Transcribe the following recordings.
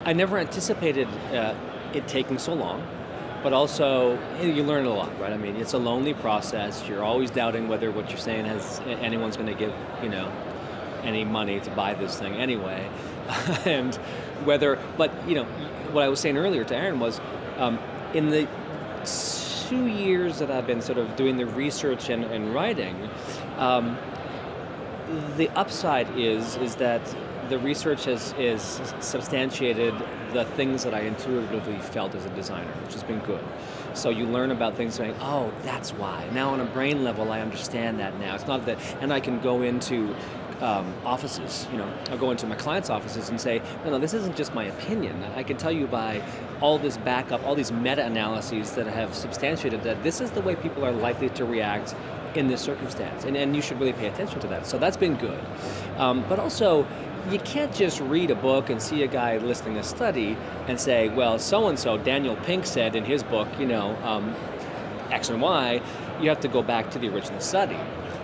I never anticipated it taking so long, but also you learn a lot, right? I mean, it's a lonely process. You're always doubting whether what you're saying has anyone's going to give, any money to buy this thing anyway, and but what I was saying earlier to Aaron was, in the 2 years that I've been sort of doing the research and writing, the upside is that the research is substantiated the things that I intuitively felt as a designer, which has been good. So you learn about things saying, oh, that's why. Now on a brain level, I understand that now. It's not that, and I can go into offices, I'll go into my clients' offices and say, no, this isn't just my opinion. I can tell you by all this backup, all these meta-analyses that have substantiated that this is the way people are likely to react in this circumstance. And you should really pay attention to that. So that's been good. But also, you can't just read a book and see a guy listing a study and say, well, so-and-so, Daniel Pink said in his book, X and Y. You have to go back to the original study.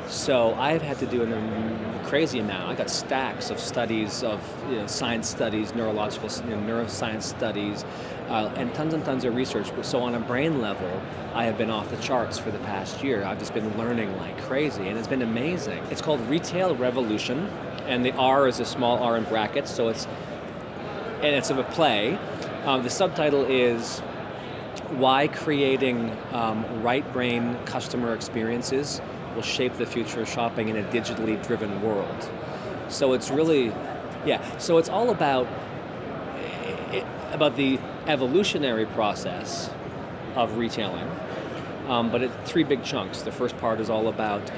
So I've had to do a crazy amount. I got stacks of studies of science studies, neurological, neuroscience studies, and tons of research. So on a brain level, I have been off the charts for the past year. I've just been learning like crazy, and it's been amazing. It's called Retail Revolution, and the R is a small R in brackets, so it's of a play. The subtitle is Why Creating Right Brain Customer Experiences Will Shape the Future of Shopping in a Digitally Driven World. So it's really, so it's all about the evolutionary process of retailing, but it's 3 big chunks. The first part is all about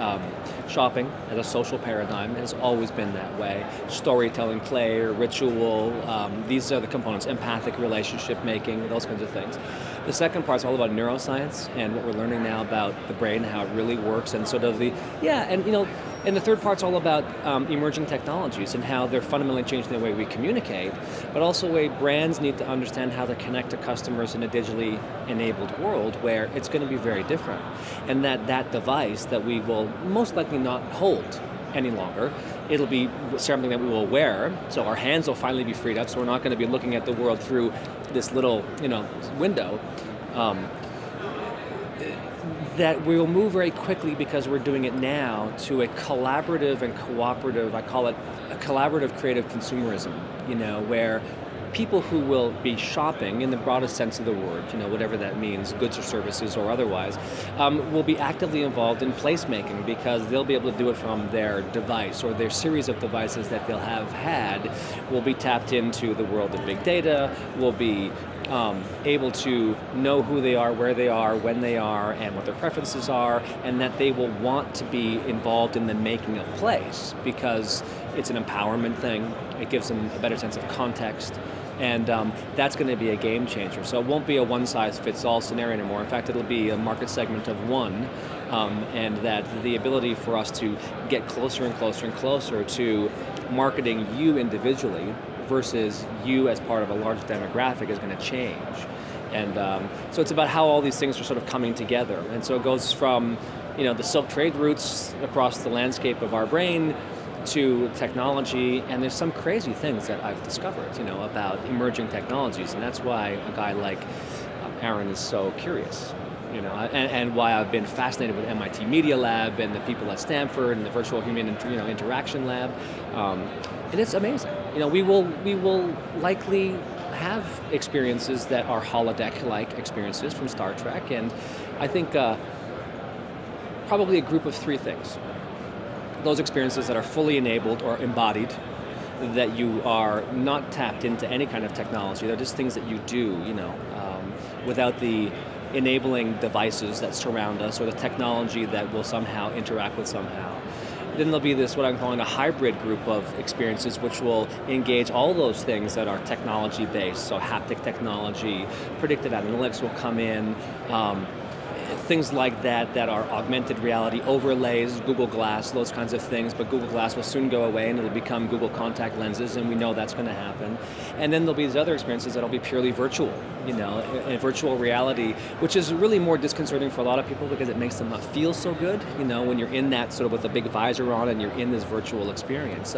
shopping as a social paradigm. It has always been that way. Storytelling, play, or ritual, these are the components. Empathic relationship making, those kinds of things. The second part is all about neuroscience and what we're learning now about the brain, how it really works, and sort of and the third part's all about emerging technologies and how they're fundamentally changing the way we communicate, but also the way brands need to understand how to connect to customers in a digitally enabled world where it's going to be very different. And that device that we will most likely not hold any longer, it'll be something that we will wear, so our hands will finally be freed up, so we're not going to be looking at the world through this little window. That we will move very quickly because we're doing it now to a collaborative and cooperative, I call it a collaborative creative consumerism, where people who will be shopping in the broadest sense of the word, whatever that means, goods or services or otherwise, will be actively involved in placemaking because they'll be able to do it from their device or their series of devices that they'll have had will be tapped into the world of big data, will be able to know who they are, where they are, when they are, and what their preferences are, and that they will want to be involved in the making of place because it's an empowerment thing. It gives them a better sense of context. And that's going to be a game changer. So it won't be a one-size-fits-all scenario anymore. In fact, it'll be a market segment of one, and that the ability for us to get closer and closer and closer to marketing you individually versus you as part of a large demographic is going to change. And so it's about how all these things are sort of coming together. And so it goes from the silk trade routes across the landscape of our brain to technology, and there's some crazy things that I've discovered, about emerging technologies, and that's why a guy like Aaron is so curious, and why I've been fascinated with MIT Media Lab and the people at Stanford and the Virtual Human Interaction Lab, and it's amazing. We will likely have experiences that are holodeck-like experiences from Star Trek, and I think probably a group of 3 things. Those experiences that are fully enabled or embodied, that you are not tapped into any kind of technology. They're just things that you do, without the enabling devices that surround us or the technology that will somehow interact with somehow. Then there'll be this, what I'm calling a hybrid group of experiences, which will engage all those things that are technology-based. So haptic technology, predictive analytics will come in, things like that are augmented reality overlays, Google Glass, those kinds of things, but Google Glass will soon go away and it'll become Google contact lenses, and we know that's going to happen. And then there'll be these other experiences that'll be purely virtual, and virtual reality, which is really more disconcerting for a lot of people because it makes them not feel so good, when you're in that sort of with a big visor on and you're in this virtual experience.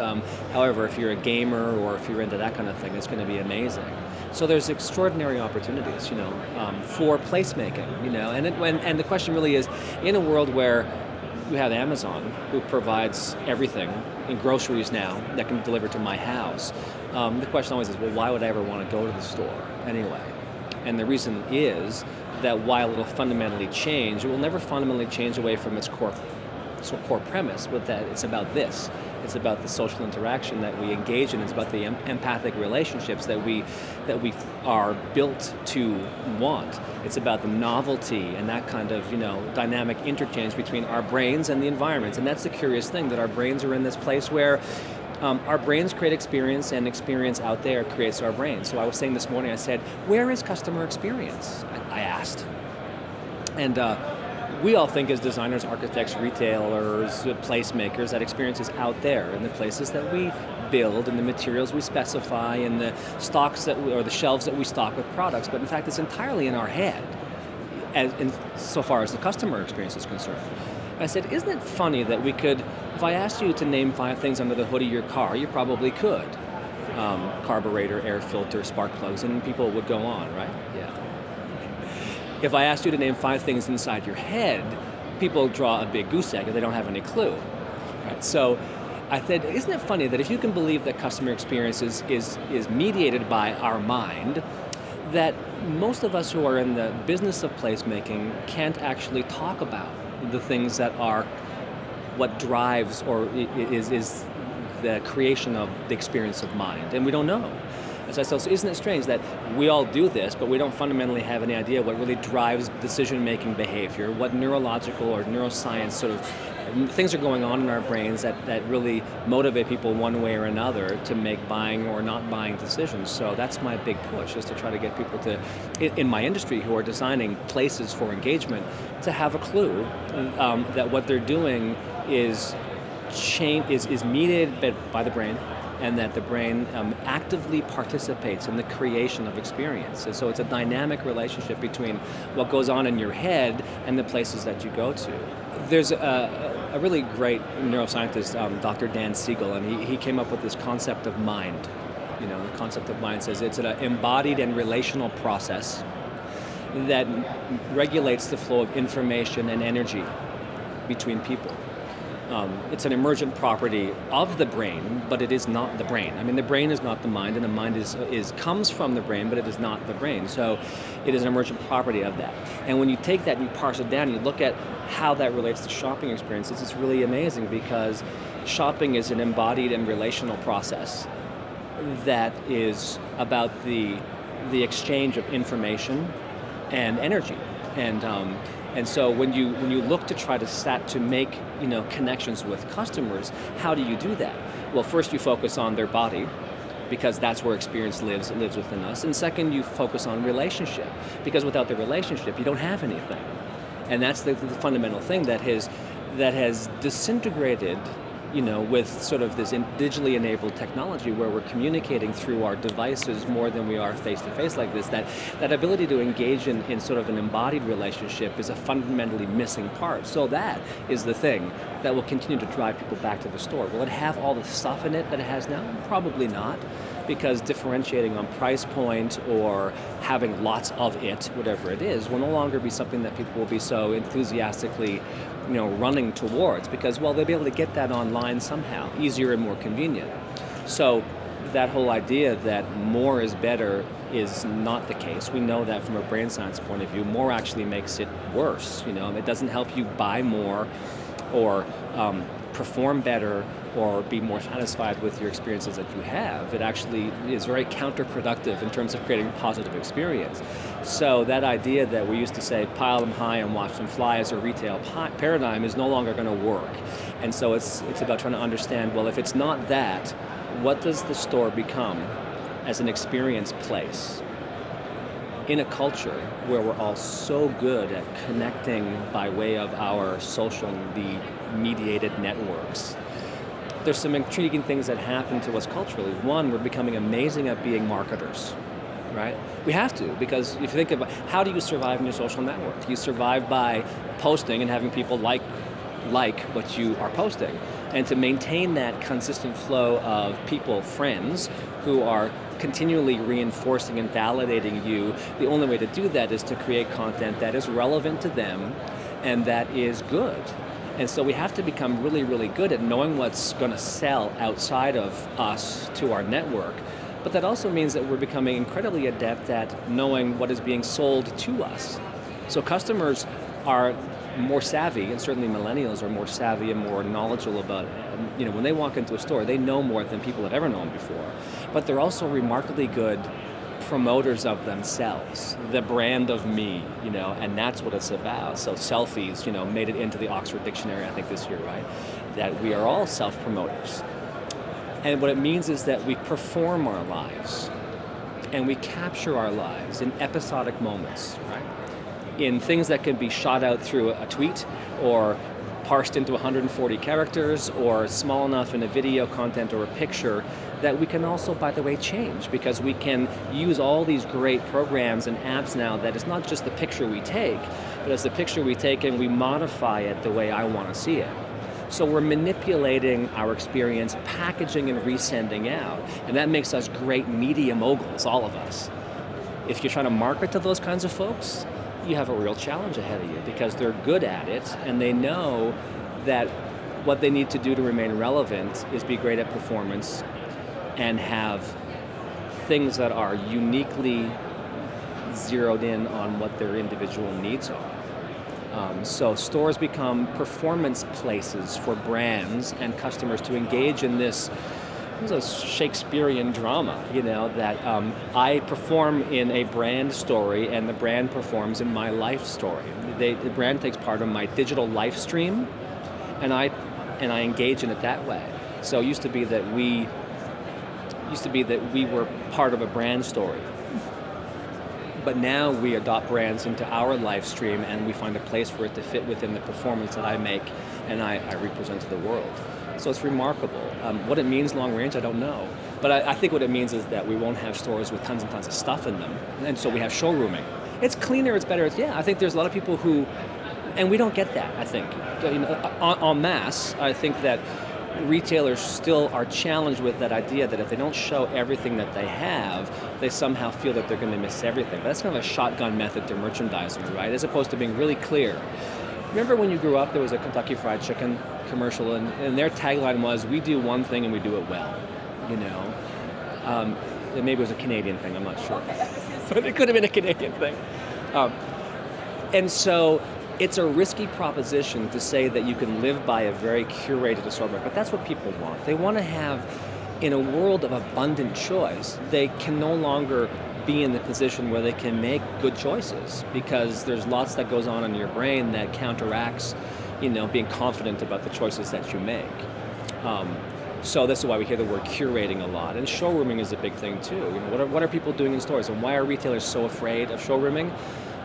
However, if you're a gamer or if you're into that kind of thing, it's going to be amazing. So there's extraordinary opportunities, for placemaking, and the question really is, in a world where you have Amazon, who provides everything in groceries now that can deliver to my house, the question always is, well, why would I ever want to go to the store anyway? And the reason is that while it'll fundamentally change, it will never fundamentally change away from its core premise, but that it's about this. It's about the social interaction that we engage in. It's about the empathic relationships that we are built to want. It's about the novelty and that kind of dynamic interchange between our brains and the environments. And that's the curious thing, that our brains are in this place where our brains create experience, and experience out there creates our brains. So I was saying this morning, I said, where is customer experience? I asked. And we all think as designers, architects, retailers, placemakers, that experience is out there in the places that we build, in the materials we specify, in the stocks or the shelves that we stock with products. But in fact, it's entirely in our head, so far as the customer experience is concerned. I said, isn't it funny that we could, if I asked you to name 5 things under the hood of your car, you probably could. Carburetor, air filter, spark plugs, and people would go on, right? Yeah. If I asked you to name 5 things inside your head, people draw a big goose egg and they don't have any clue. Right? So I said, isn't it funny that if you can believe that customer experience is mediated by our mind, that most of us who are in the business of placemaking can't actually talk about the things that are what drives or is the creation of the experience of mind, and we don't know. So isn't it strange that we all do this, but we don't fundamentally have any idea what really drives decision-making behavior, what neurological or neuroscience sort of things are going on in our brains that really motivate people one way or another to make buying or not buying decisions. So that's my big push, is to try to get people to, in my industry, who are designing places for engagement, to have a clue that what they're doing is mediated by the brain, and that the brain actively participates in the creation of experience. And so it's a dynamic relationship between what goes on in your head and the places that you go to. There's a really great neuroscientist, Dr. Dan Siegel, and he came up with this concept of mind. The concept of mind says it's an embodied and relational process that regulates the flow of information and energy between people. It's an emergent property of the brain, but it is not the brain. I mean, the brain is not the mind, and the mind comes from the brain, but it is not the brain. So it is an emergent property of that. And when you take that and you parse it down, you look at how that relates to shopping experiences, it's really amazing, because shopping is an embodied and relational process that is about the exchange of information and energy. And so when you look to try to make connections with customers, how do you do that? Well, first you focus on their body, because that's where experience lives. It lives within us. And second, you focus on relationship, because without the relationship, you don't have anything. And that's the fundamental thing that has disintegrated, with sort of this digitally enabled technology, where we're communicating through our devices more than we are face-to-face like this. That ability to engage in sort of an embodied relationship is a fundamentally missing part. So that is the thing that will continue to drive people back to the store. Will it have all the stuff in it that it has now? Probably not, because differentiating on price point or having lots of it, whatever it is, will no longer be something that people will be so enthusiastically running towards, because, well, they'll be able to get that online somehow, easier and more convenient. So that whole idea that more is better is not the case. We know that from a brain science point of view. More actually makes it worse. It doesn't help you buy more or perform better or be more satisfied with your experiences that you have. It actually is very counterproductive in terms of creating a positive experience. So that idea that we used to say, pile them high and watch them fly as a retail paradigm is no longer going to work. And so it's about trying to understand, well, if it's not that, what does the store become as an experience place? In a culture where we're all so good at connecting by way of our socially mediated networks, there's some intriguing things that happen to us culturally. One, we're becoming amazing at being marketers, right? We have to, because if you think about how do you survive in your social network? You survive by posting and having people like what you are posting. And to maintain that consistent flow of people, friends, who are continually reinforcing and validating you. The only way to do that is to create content that is relevant to them and that is good. And so we have to become really, really good at knowing what's going to sell outside of us to our network. But that also means that we're becoming incredibly adept at knowing what is being sold to us. So customers are more savvy, and certainly millennials are more savvy and more knowledgeable about it. When they walk into a store, they know more than people have ever known before. But they're also remarkably good promoters of themselves, the brand of me, and that's what it's about. So selfies, made it into the Oxford Dictionary, I think this year, right? That we are all self-promoters. And what it means is that we perform our lives and we capture our lives in episodic moments, right? In things that can be shot out through a tweet or parsed into 140 characters or small enough in a video content or a picture that we can also, by the way, change, because we can use all these great programs and apps now that it's not just the picture we take, but it's the picture we take and we modify it the way I want to see it. So we're manipulating our experience, packaging and resending out, and that makes us great media moguls, all of us. If you're trying to market to those kinds of folks, you have a real challenge ahead of you because they're good at it and they know that what they need to do to remain relevant is be great at performance and have things that are uniquely zeroed in on what their individual needs are. So stores become performance places for brands and customers to engage in this Shakespearean drama, that I perform in a brand story and the brand performs in my life story. The brand takes part in my digital life stream and I engage in it that way. So it used to be that we were part of a brand story. But now we adopt brands into our live stream and we find a place for it to fit within the performance that I make and I represent to the world. So it's remarkable. What it means long range, I don't know. But I think what it means is that we won't have stores with tons and tons of stuff in them. And so we have showrooming. It's cleaner, it's better. I think there's a lot of people who, and we don't get that, I think. En masse, I think that retailers still are challenged with that idea that if they don't show everything that they have, they somehow feel that they're going to miss everything. But that's kind of a shotgun method to merchandising, right? As opposed to being really clear. Remember when you grew up, there was a Kentucky Fried Chicken commercial, and their tagline was, "We do one thing and we do it well." Maybe it was a Canadian thing, I'm not sure. But it could have been a Canadian thing. And so it's a risky proposition to say that you can live by a very curated assortment, but that's what people want. They want to have, in a world of abundant choice, they can no longer be in the position where they can make good choices because there's lots that goes on in your brain that counteracts, being confident about the choices that you make. So this is why we hear the word curating a lot, and showrooming is a big thing too. What are people doing in stores, and why are retailers so afraid of showrooming?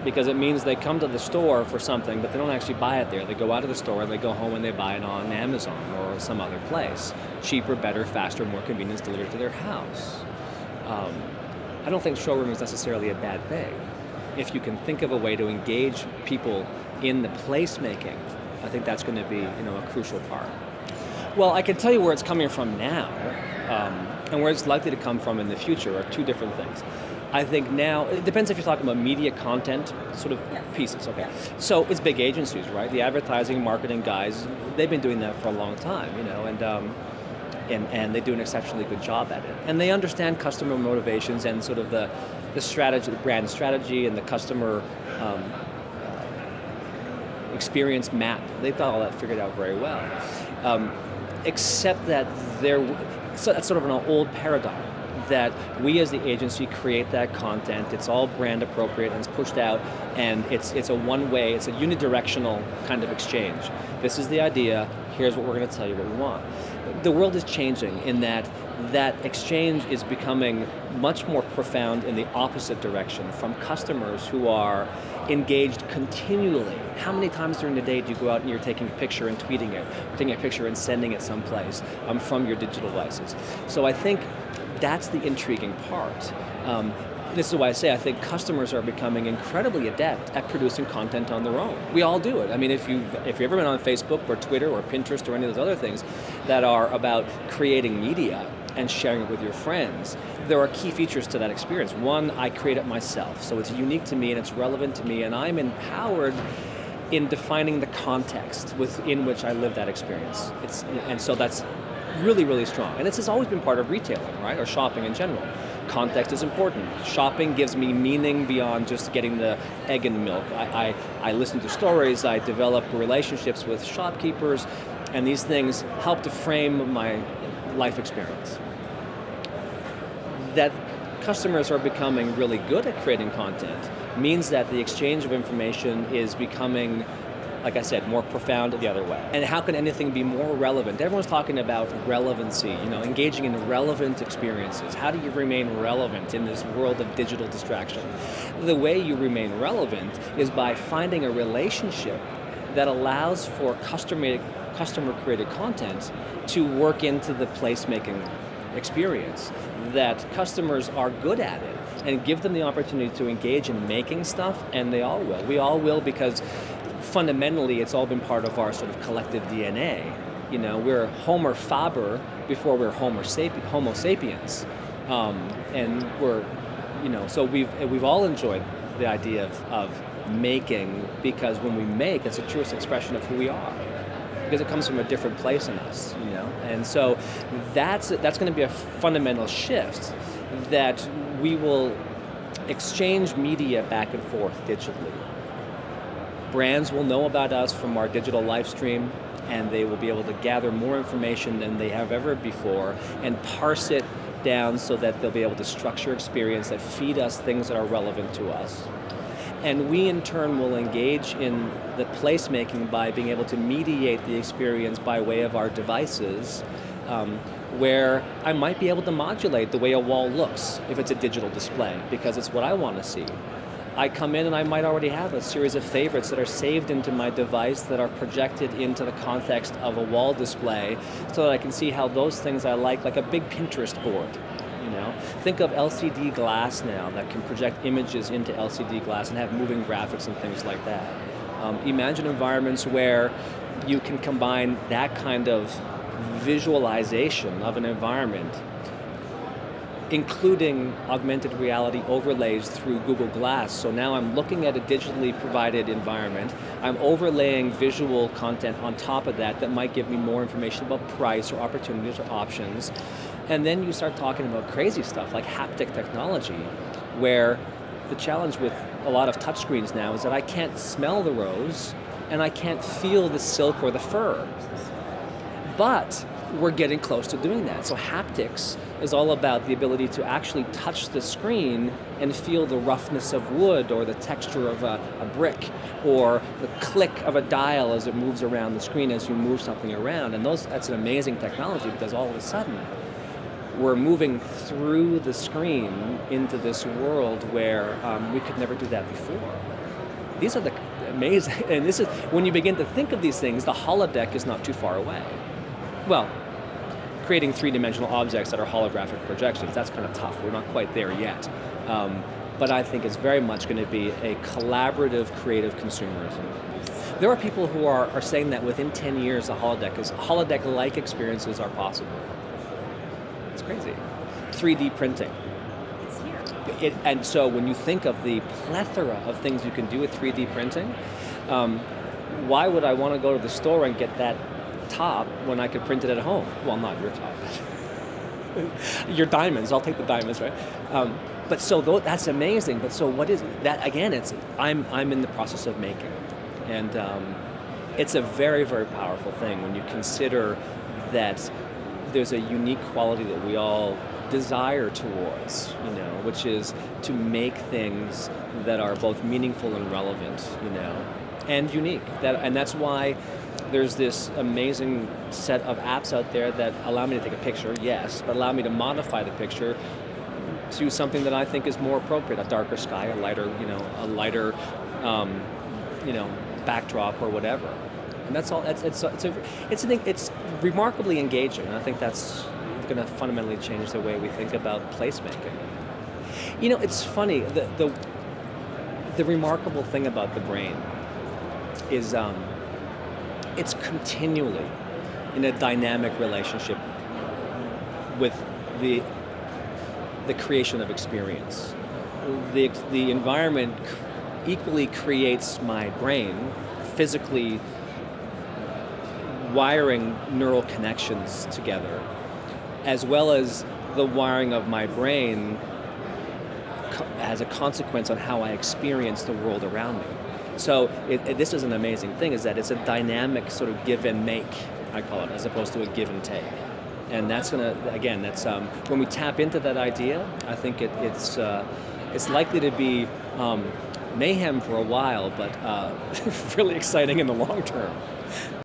Because it means they come to the store for something, but they don't actually buy it there. They go out of the store, they go home, and they buy it on Amazon or some other place. Cheaper, better, faster, more convenience delivered to their house. I don't think showroom is necessarily a bad thing. If you can think of a way to engage people in the placemaking, I think that's going to be, a crucial part. Well, I can tell you where it's coming from now, and where it's likely to come from in the future are two different things. I think now, it depends if you're talking about media content sort of pieces, okay. So it's big agencies, right? The advertising, marketing guys, they've been doing that for a long time, and they do an exceptionally good job at it. And they understand customer motivations and sort of the strategy, the brand strategy and the customer experience map. They've got all that figured out very well. Except that that's sort of an old paradigm, that we as the agency create that content, it's all brand appropriate and it's pushed out, and it's a one-way, it's a unidirectional kind of exchange. This is the idea, here's what we're going to tell you what we want. The world is changing in that exchange is becoming much more profound in the opposite direction, from customers who are engaged continually. How many times during the day do you go out and you're taking a picture and tweeting it, or taking a picture and sending it someplace from your digital devices? So I think that's the intriguing part. This is why I say I think customers are becoming incredibly adept at producing content on their own. We all do it. I mean, if you've ever been on Facebook or Twitter or Pinterest or any of those other things that are about creating media, and sharing it with your friends, there are key features to that experience. One, I create it myself, so it's unique to me and it's relevant to me, and I'm empowered in defining the context within which I live that experience. And so that's really, really strong. And this has always been part of retailing, right, or shopping in general. Context is important. Shopping gives me meaning beyond just getting the egg and milk. I listen to stories, I develop relationships with shopkeepers, and these things help to frame my life experience. That customers are becoming really good at creating content means that the exchange of information is becoming, like I said, more profound the other way. And how can anything be more relevant? Everyone's talking about relevancy, engaging in relevant experiences. How do you remain relevant in this world of digital distraction? The way you remain relevant is by finding a relationship that allows for customer-created content to work into the placemaking experience, that customers are good at it, and give them the opportunity to engage in making stuff, and they all will. We all will, because fundamentally it's all been part of our sort of collective DNA. We're Homer Faber before we're Homo sapiens. And we're, so we've all enjoyed the idea of making, because when we make, it's the truest expression of who we are, because it comes from a different place in us, And so that's going to be a fundamental shift, that we will exchange media back and forth digitally. Brands will know about us from our digital live stream, and they will be able to gather more information than they have ever before and parse it down so that they'll be able to structure experience that feed us things that are relevant to us. And we in turn will engage in the placemaking by being able to mediate the experience by way of our devices, where I might be able to modulate the way a wall looks if it's a digital display, because it's what I want to see. I come in and I might already have a series of favorites that are saved into my device that are projected into the context of a wall display, so that I can see how those things I like a big Pinterest board. Think of LCD glass now that can project images into LCD glass and have moving graphics and things like that. Imagine environments where you can combine that kind of visualization of an environment, including augmented reality overlays through Google Glass. So now I'm looking at a digitally provided environment. I'm overlaying visual content on top of that might give me more information about price or opportunities or options. And then you start talking about crazy stuff like haptic technology, where the challenge with a lot of touchscreens now is that I can't smell the rose and I can't feel the silk or the fur. But we're getting close to doing that. So haptics is all about the ability to actually touch the screen and feel the roughness of wood, or the texture of a brick, or the click of a dial as it moves around the screen as you move something around. And that's an amazing technology, because all of a sudden we're moving through the screen into this world where we could never do that before. These are the amazing, and this is, when you begin to think of these things, the holodeck is not too far away. Well, creating three-dimensional objects that are holographic projections, that's kind of tough. We're not quite there yet. But I think it's very much going to be a collaborative, creative consumerism. There are people who are saying that within 10 years, holodeck-like experiences are possible. It's crazy. 3D printing. It's here. And so when you think of the plethora of things you can do with 3D printing, why would I want to go to the store and get that top when I could print it at home? Well, not your top. Your diamonds. I'll take the diamonds, right? But so that's amazing. But so what is it? That again? I'm in the process of making, and it's a very, very powerful thing when you consider that there's a unique quality that we all desire towards, which is to make things that are both meaningful and relevant, and unique. And that's why there's this amazing set of apps out there that allow me to take a picture, yes, but allow me to modify the picture to something that I think is more appropriate, a darker sky, a lighter backdrop or whatever. And that's all. It's remarkably engaging, and I think that's going to fundamentally change the way we think about placemaking. It's funny. The remarkable thing about the brain is it's continually in a dynamic relationship with the creation of experience. The environment equally creates my brain, physically wiring neural connections together, as well as the wiring of my brain as a consequence on how I experience the world around me. So this is an amazing thing, is that it's a dynamic sort of give and make, I call it, as opposed to a give and take. And that's when we tap into that idea, I think it's likely to be mayhem for a while, but really exciting in the long term.